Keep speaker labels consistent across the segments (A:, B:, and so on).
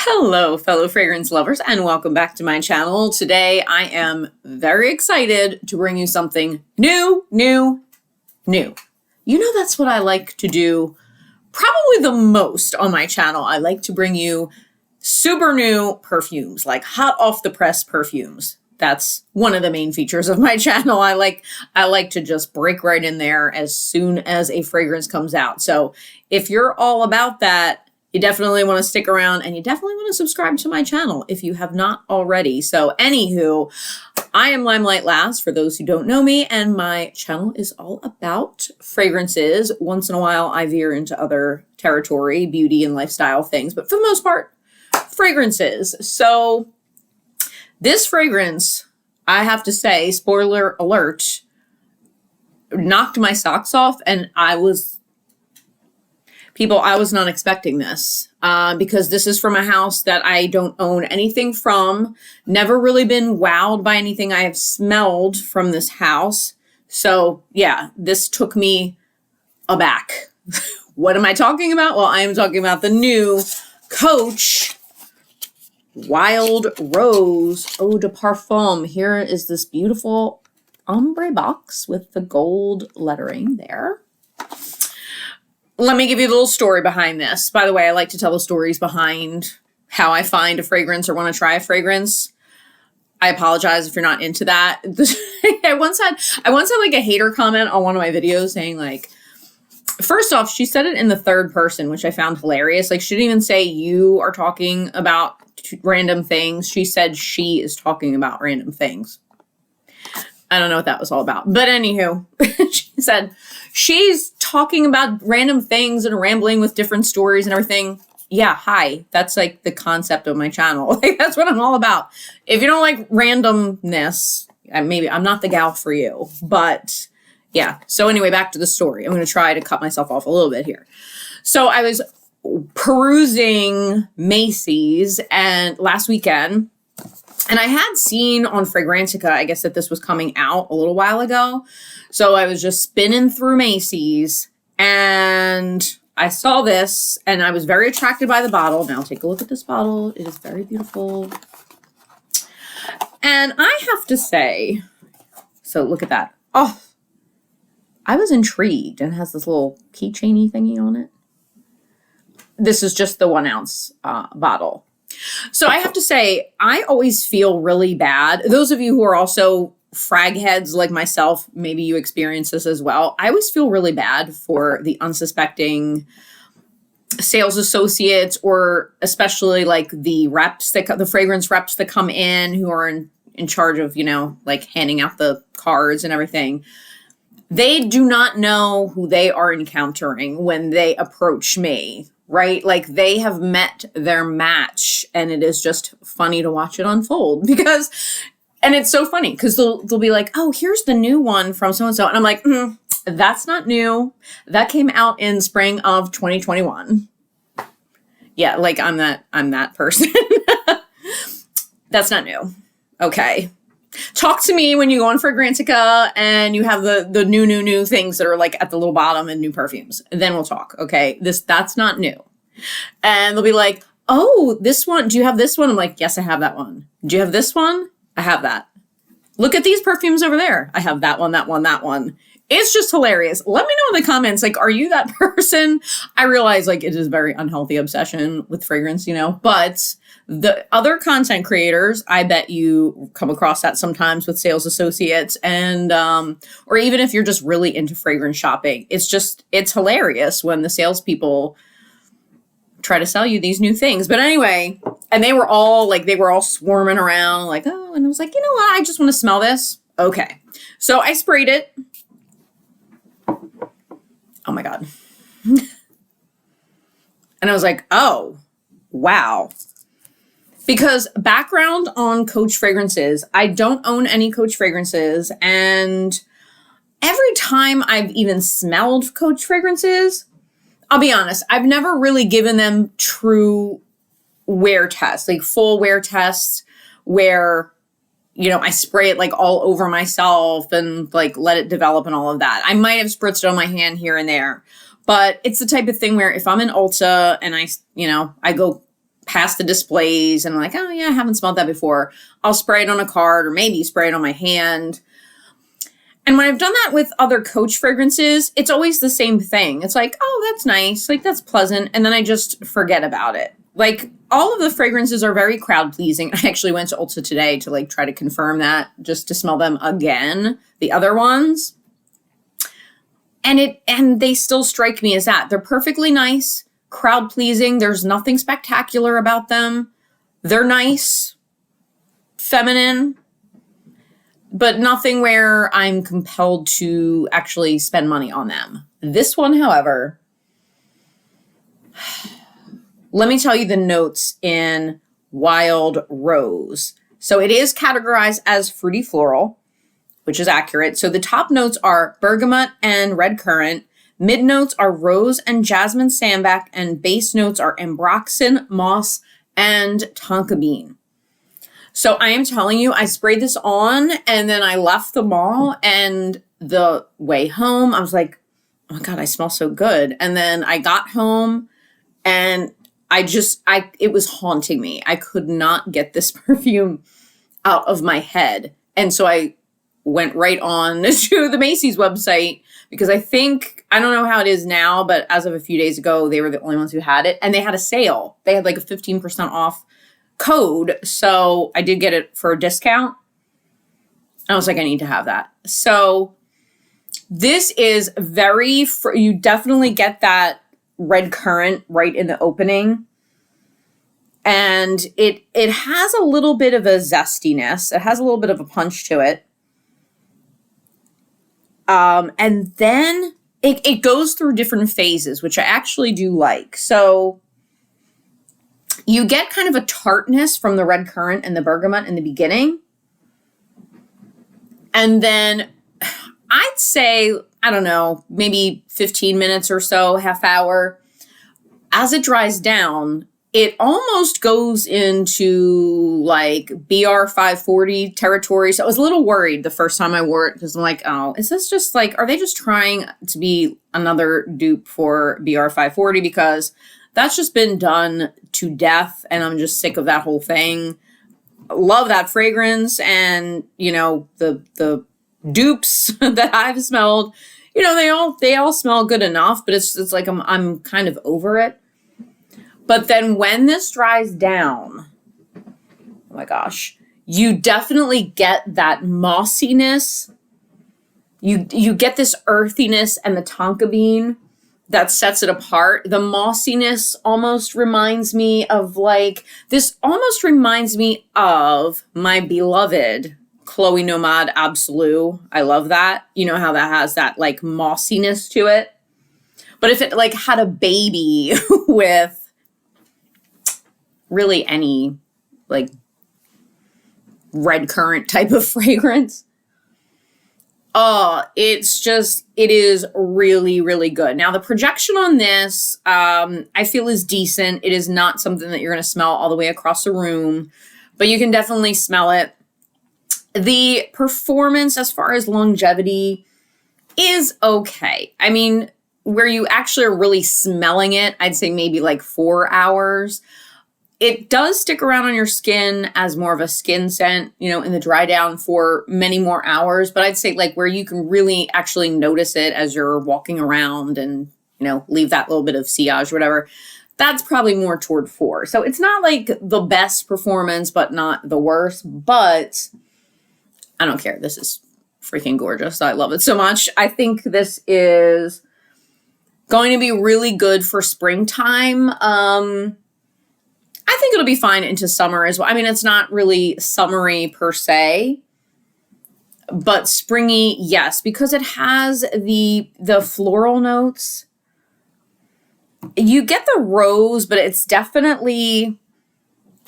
A: Hello, fellow fragrance lovers, and welcome back to my channel. Today, I am very excited to bring you something new. You know, that's what I like to do probably the most on my channel. I like to bring you super new perfumes, like hot off the press perfumes. That's one of the main features of my channel. I like to just break right in there as soon as a fragrance comes out. So if you're all about that, you definitely want to stick around, and you definitely want to subscribe to my channel if you have not already. So anywho, I am Limelight Lass, for those who don't know me, and my channel is all about fragrances. Once in a while, I veer into other territory, beauty and lifestyle things, but for the most part, fragrances. So this fragrance, I have to say, spoiler alert, knocked my socks off, and I was not expecting this because this is from a house that I don't own anything from. Never really been wowed by anything I have smelled from this house. So yeah, this took me aback. What am I talking about? Well, I am talking about the new Coach Wild Rose Eau de Parfum. Here is this beautiful ombre box with the gold lettering there. Let me give you a little story behind this. By the way, I like to tell the stories behind how I find a fragrance or want to try a fragrance. I apologize if you're not into that. I once had like a hater comment on one of my videos saying like, first off, she said it in the third person, which I found hilarious. Like, she didn't even say you are talking about random things. She said she is talking about random things. I don't know what that was all about. But anywho, she said she's talking about random things and rambling with different stories and everything. Yeah, hi. That's like the concept of my channel. Like, that's what I'm all about. If you don't like randomness, maybe I'm not the gal for you. But yeah. So anyway, back to the story. I'm going to try to cut myself off a little bit here. So I was perusing Macy's and last weekend, and I had seen on Fragrantica, I guess, that this was coming out a little while ago. So I was just spinning through Macy's and I saw this and I was very attracted by the bottle. Now take a look at this bottle. It is very beautiful. And I have to say, so look at that. Oh, I was intrigued, and it has this little keychainy thingy on it. This is just the 1 ounce bottle. So I have to say, I always feel really bad. Those of you who are also frag heads like myself, maybe you experience this as well. I always feel really bad for the unsuspecting sales associates, or especially like the reps, the fragrance reps that come in who are in charge of, you know, like handing out the cards and everything. They do not know who they are encountering when they approach me. Right? Like, they have met their match, and it is just funny to watch it unfold because, and it's so funny because they'll be like, oh, here's the new one from so-and-so. And I'm like, that's not new. That came out in spring of 2021. Yeah. Like, I'm that person. That's not new. Okay. Talk to me when you go on Fragrantica and you have the new things that are like at the little bottom and new perfumes. And then we'll talk. Okay. That's not new. And they'll be like, oh, this one. Do you have this one? I'm like, yes, I have that one. Do you have this one? I have that. Look at these perfumes over there. I have that one, that one, that one. It's just hilarious. Let me know in the comments, like, are you that person? I realize, like, it is a very unhealthy obsession with fragrance, you know, but the other content creators, I bet you come across that sometimes with sales associates, and, or even if you're just really into fragrance shopping, it's hilarious when the salespeople try to sell you these new things. But anyway, and they were all swarming around like, oh, and I was like, you know what? I just want to smell this. Okay. So I sprayed it. Oh my God. And I was like, oh, wow. Because background on Coach fragrances, I don't own any Coach fragrances. And every time I've even smelled Coach fragrances, I'll be honest, I've never really given them true wear tests, like full wear tests where, you know, I spray it like all over myself and like let it develop and all of that. I might have spritzed it on my hand here and there, but it's the type of thing where if I'm in Ulta and I go past the displays and I'm like, oh yeah, I haven't smelled that before. I'll spray it on a card or maybe spray it on my hand. And when I've done that with other Coach fragrances, it's always the same thing. It's like, oh, that's nice. Like, that's pleasant. And then I just forget about it. Like, all of the fragrances are very crowd pleasing. I actually went to Ulta today to like try to confirm that, just to smell them again, the other ones. And they still strike me as that. They're perfectly nice, crowd pleasing. There's nothing spectacular about them. They're nice, feminine, but nothing where I'm compelled to actually spend money on them. This one, however, let me tell you the notes in Wild Rose. So it is categorized as fruity floral, which is accurate. So the top notes are bergamot and red currant. Mid notes are rose and jasmine sambac, and base notes are ambroxan, moss, and tonka bean. So I am telling you, I sprayed this on and then I left the mall, and the way home, I was like, oh my God, I smell so good. And then I got home and it was haunting me. I could not get this perfume out of my head. And so I went right on to the Macy's website because I don't know how it is now, but as of a few days ago, they were the only ones who had it. And they had a sale. They had like a 15% off code. So I did get it for a discount. I was like, I need to have that. So this is you definitely get that red currant right in the opening. And it has a little bit of a zestiness. It has a little bit of a punch to it. And then it goes through different phases, which I actually do like. So you get kind of a tartness from the red currant and the bergamot in the beginning. And then I'd say, I don't know, maybe 15 minutes or so, half hour. As it dries down, it almost goes into like BR 540 territory. So I was a little worried the first time I wore it because I'm like, oh, is this just like, are they just trying to be another dupe for BR 540? Because that's just been done to death and I'm just sick of that whole thing. Love that fragrance, and you know, the dupes that I've smelled, you know, they all smell good enough, but it's like I'm kind of over it. But then when this dries down, oh my gosh, you definitely get that mossiness. You get this earthiness and the tonka bean that sets it apart. The mossiness almost reminds me of my beloved Chloe Nomad Absolu. I love that. You know how that has that like mossiness to it. But if it like had a baby with really any like red currant type of fragrance, it is really, really good. Now the projection on this, I feel is decent. It is not something that you're going to smell all the way across the room, but you can definitely smell it. The performance as far as longevity is okay. I mean, where you actually are really smelling it, I'd say maybe like 4 hours. It does stick around on your skin as more of a skin scent, you know, in the dry down for many more hours. But I'd say like where you can really actually notice it as you're walking around and, you know, leave that little bit of sillage or whatever, that's probably more toward 4. So it's not like the best performance, but not the worst. But I don't care. This is freaking gorgeous. I love it so much. I think this is going to be really good for springtime. I think it'll be fine into summer as well. I mean, it's not really summery per se, but springy, yes, because it has the floral notes. You get the rose, but it's definitely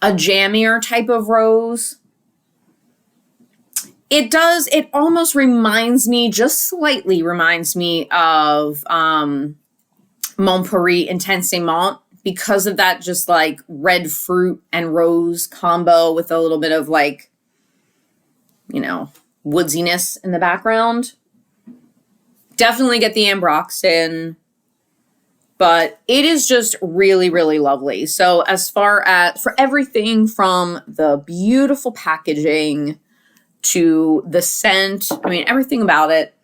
A: a jammier type of rose. It almost reminds me, just slightly reminds me of Mon Paris Intensément, because of that just like red fruit and rose combo with a little bit of like, you know, woodsiness in the background. Definitely get the ambroxan. but it is just really, really lovely. So as far as for everything from the beautiful packaging to the scent, I mean, everything about it,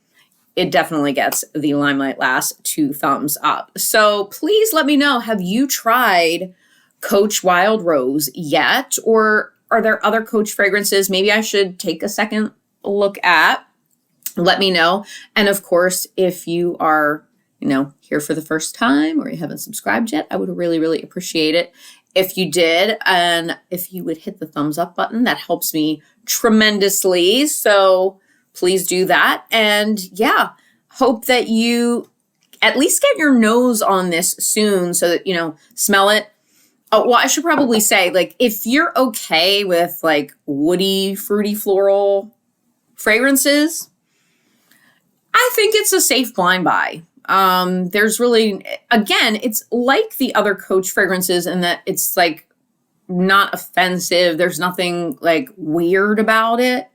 A: it definitely gets the Limelight Lass 2 thumbs up. So please let me know, have you tried Coach Wild Rose yet? Or are there other Coach fragrances maybe I should take a second look at? Let me know. And of course, if you are, here for the first time or you haven't subscribed yet, I would really, really appreciate it if you did. And if you would hit the thumbs up button, that helps me tremendously. So please do that. And yeah, hope that you at least get your nose on this soon so that, smell it. Oh, well, I should probably say, like, if you're okay with like woody, fruity, floral fragrances, I think it's a safe blind buy. There's really, again, it's like the other Coach fragrances in that it's like not offensive. There's nothing like weird about it,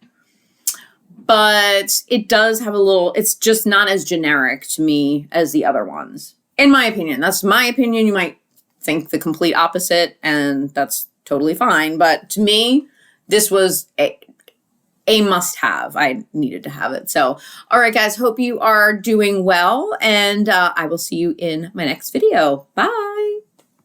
A: but it does have it's just not as generic to me as the other ones. In my opinion, that's my opinion. You might think the complete opposite, and that's totally fine. But to me, this was a must-have. I needed to have it. So, all right, guys, hope you are doing well, and I will see you in my next video. Bye.